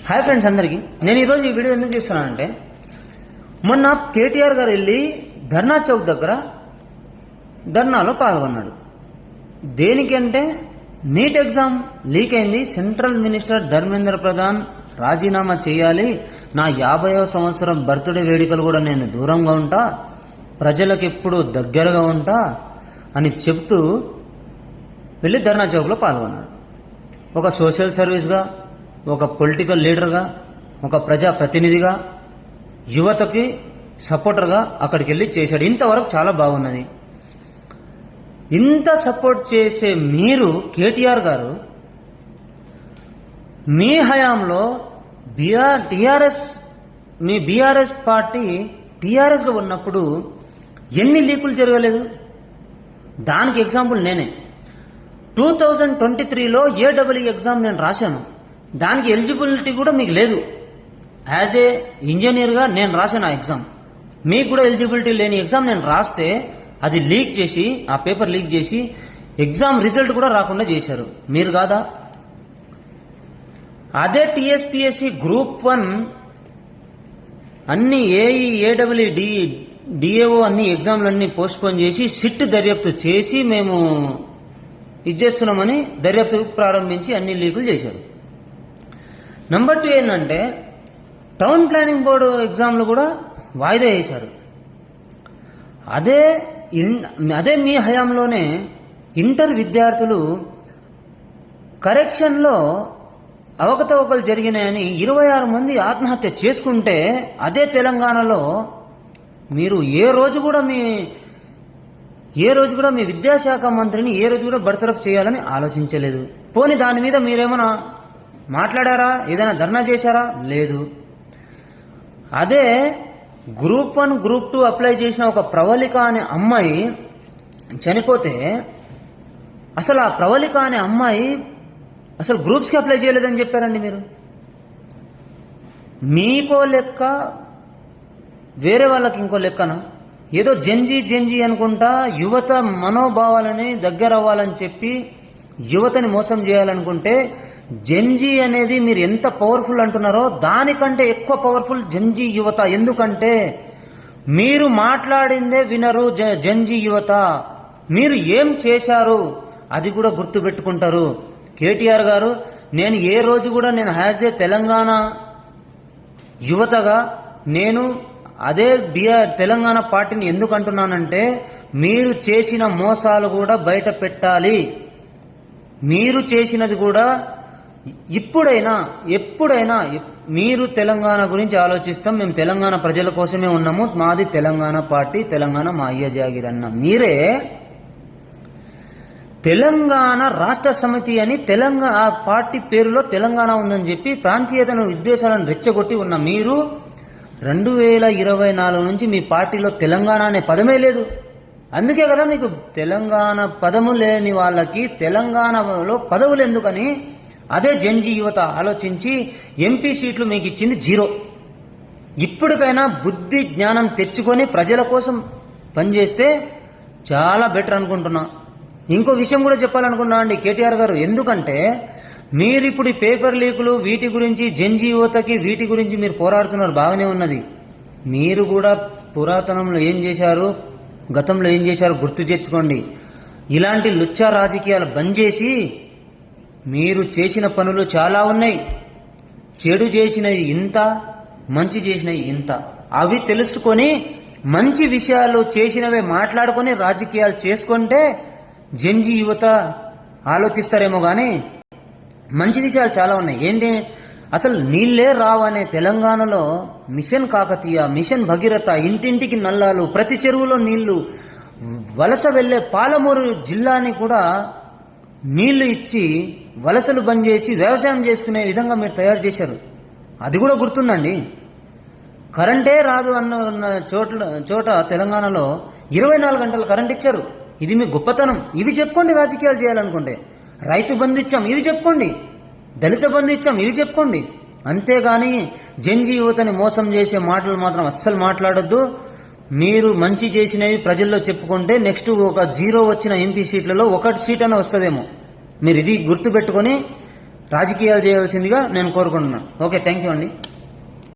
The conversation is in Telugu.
హాయ్ ఫ్రెండ్స్ అందరికీ. నేను ఈరోజు ఈ వీడియో ఎందుకు చేస్తున్నానంటే, మొన్న కేటీఆర్ గారు వెళ్ళి ధర్నా చౌక్ దగ్గర ధర్నాలో పాల్గొన్నాడు. దేనికంటే నీట్ ఎగ్జామ్ లీక్ అయింది, సెంట్రల్ మినిస్టర్ ధర్మేంద్ర ప్రధాన్ రాజీనామా చేయాలి, నా 50వ సంవత్సరం బర్త్డే వేడుకలు కూడా నేను దూరంగా ఉంటా, ప్రజలకు ఎప్పుడు దగ్గరగా ఉంటా అని చెప్తూ వెళ్ళి ధర్నా చౌక్లో పాల్గొన్నాడు. ఒక సోషల్ సర్వీస్గా, ఒక పొలిటికల్ లీడర్గా, ఒక ప్రజాప్రతినిధిగా, యువతకి సపోర్టర్గా అక్కడికి వెళ్ళి చేశాడు. ఇంతవరకు చాలా బాగున్నది. ఇంత సపోర్ట్ చేసే మీరు కేటీఆర్ గారు మీ హయాంలో మీ బీఆర్ఎస్ పార్టీ టీఆర్ఎస్గా ఉన్నప్పుడు ఎన్ని లీకులు జరగలేదు? దానికి ఎగ్జాంపుల్ నేనే. 2023లో ఏడబ్ల్యూ ఎగ్జామ్ నేను రాశాను. దానికి ఎలిజిబిలిటీ కూడా మీకు లేదు. యాజ్ ఏ ఇంజనీర్గా నేను రాశాను ఆ ఎగ్జామ్. మీకు కూడా ఎలిజిబిలిటీ లేని ఎగ్జామ్ నేను రాస్తే అది లీక్ చేసి, ఆ పేపర్ లీక్ చేసి ఎగ్జామ్ రిజల్ట్ కూడా రాకుండా చేశారు. మీరు కాదా? అదే టీఎస్పీఎస్సీ గ్రూప్ 1 అన్ని ఏఈ, ఏడబ్ల్యూ, డిఏఓ అన్ని ఎగ్జామ్లన్నీ పోస్ట్పోన్ చేసి సిట్ దర్యాప్తు చేసి మేము ఇచ్చేస్తున్నామని దర్యాప్తు ప్రారంభించి అన్ని లీకులు చేశారు. నెంబర్ 2 ఏంటంటే, టౌన్ ప్లానింగ్ బోర్డు ఎగ్జామ్లు కూడా వాయిదా వేశారు. అదే మీ హయాంలోనే ఇంటర్ విద్యార్థులు కరెక్షన్లో అవకతవకలు జరిగినాయని 26 మంది ఆత్మహత్య చేసుకుంటే, అదే తెలంగాణలో మీరు ఏ రోజు కూడా మీ విద్యాశాఖ మంత్రిని ఏ రోజు కూడా బర్తరఫ్ చేయాలని ఆలోచించలేదు. పోనీ దాని మీద మీరేమైనా మాట్లాడారా? ఏదైనా ధర్నా చేశారా? లేదు. అదే గ్రూప్ 1, గ్రూప్ 2 అప్లై చేసిన ఒక ప్రవళిక అనే అమ్మాయి చనిపోతే, అసలు ఆ ప్రవళిక అనే అమ్మాయి అసలు గ్రూప్స్కి అప్లై చేయలేదని చెప్పారండి మీరు. మీకో లెక్క, వేరే వాళ్ళకి ఇంకో లెక్కనా? ఏదో జంజీ అనుకుంటా యువత మనోభావాలని దగ్గర అవ్వాలని చెప్పి యువతని మోసం చేయాలనుకుంటే, జంజీ అనేది మీరు ఎంత పవర్ఫుల్ అంటున్నారో దానికంటే ఎక్కువ పవర్ఫుల్ జంజీ యువత. ఎందుకంటే మీరు మాట్లాడిందే వినరు జంజీ యువత. మీరు ఏం చేశారు అది కూడా గుర్తుపెట్టుకుంటారు. కేటీఆర్ గారు, నేను ఏ రోజు కూడా నేను యాజ్ ఏ తెలంగాణ యువతగా నేను అదే తెలంగాణ పార్టీని ఎందుకు అంటున్నానంటే, మీరు చేసిన మోసాలు కూడా బయట పెట్టాలి. మీరు చేసినది కూడా ఎప్పుడైనా మీరు తెలంగాణ గురించి ఆలోచిస్తాం, మేము తెలంగాణ ప్రజల కోసమే ఉన్నాము, మాది తెలంగాణ పార్టీ, తెలంగాణ మా అయ్య జాగిర్ అన్న మీరే తెలంగాణ రాష్ట్ర సమితి అని తెలంగాణ పార్టీ పేరులో తెలంగాణ ఉందని చెప్పి ప్రాంతీయతను విద్వేషాలను రెచ్చగొట్టి ఉన్న మీరు 2024 నుంచి మీ పార్టీలో తెలంగాణ అనే పదమే లేదు. అందుకే కదా మీకు తెలంగాణ పదము లేని వాళ్ళకి తెలంగాణలో పదవులు ఎందుకని అదే జంజీ యువత ఆలోచించి ఎంపీ సీట్లు మీకు ఇచ్చింది 0. ఇప్పటికైనా బుద్ధి జ్ఞానం తెచ్చుకొని ప్రజల కోసం పనిచేస్తే చాలా బెటర్ అనుకుంటున్నా. ఇంకో విషయం కూడా చెప్పాలనుకున్నా అండి కేటీఆర్ గారు. ఎందుకంటే మీరు ఇప్పుడు ఈ పేపర్ లీకులు వీటి గురించి, జంజీ యువతకి వీటి గురించి మీరు పోరాడుతున్నారు, బాగానే ఉన్నది. మీరు కూడా పురాతనంలో ఏం చేశారు, గతంలో ఏం చేశారు గుర్తు తెచ్చుకోండి. ఇలాంటి లుచ్చా రాజకీయాలు బంద్ చేసి, మీరు చేసిన పనులు చాలా ఉన్నాయి. చెడు చేసినవి ఇంత, మంచి చేసినవి ఇంత. అవి తెలుసుకొని మంచి విషయాలు చేసినవే మాట్లాడుకొని రాజకీయాలు చేసుకుంటే జంజీ యువత ఆలోచిస్తారేమో. కానీ మంచి విషయాలు చాలా ఉన్నాయి. ఏంటి, అసలు నీళ్ళే రావనే తెలంగాణలో మిషన్ కాకతీయ, మిషన్ భగీరథ, ఇంటింటికి నల్లాలు, ప్రతి చెరువులో నీళ్లు, వలస వెళ్లే పాలమూరు జిల్లాని కూడా నీళ్లు ఇచ్చి వలసలు బంద్ చేసి వ్యవసాయం చేసుకునే విధంగా మీరు తయారు చేశారు. అది కూడా గుర్తుందండి. కరెంటే రాదు అన్న చోట తెలంగాణలో 24 గంటలు కరెంట్ ఇచ్చారు. ఇది మీ గొప్పతనం. ఇవి చెప్పుకోండి రాజకీయాలు చేయాలనుకుంటే. రైతు బంధు ఇచ్చాం, ఇవి చెప్పుకోండి. దళిత బంధు ఇచ్చాం, ఇవి చెప్పుకోండి. అంతేగాని జంజీ యువతని మోసం చేసే మాటలు మాత్రం అస్సలు మాట్లాడొద్దు. మీరు మంచి చేసినవి ప్రజల్లో చెప్పుకుంటే నెక్స్ట్ ఒక 0 వచ్చిన ఎంపీ సీట్లలో 1 సీట్ అన్న వస్తుందేమో. మీరు ఇది గుర్తుపెట్టుకొని రాజకీయాలు చేయాల్సిందిగా నేను కోరుకుంటున్నాను. ఓకే, థ్యాంక్ యూ అండి.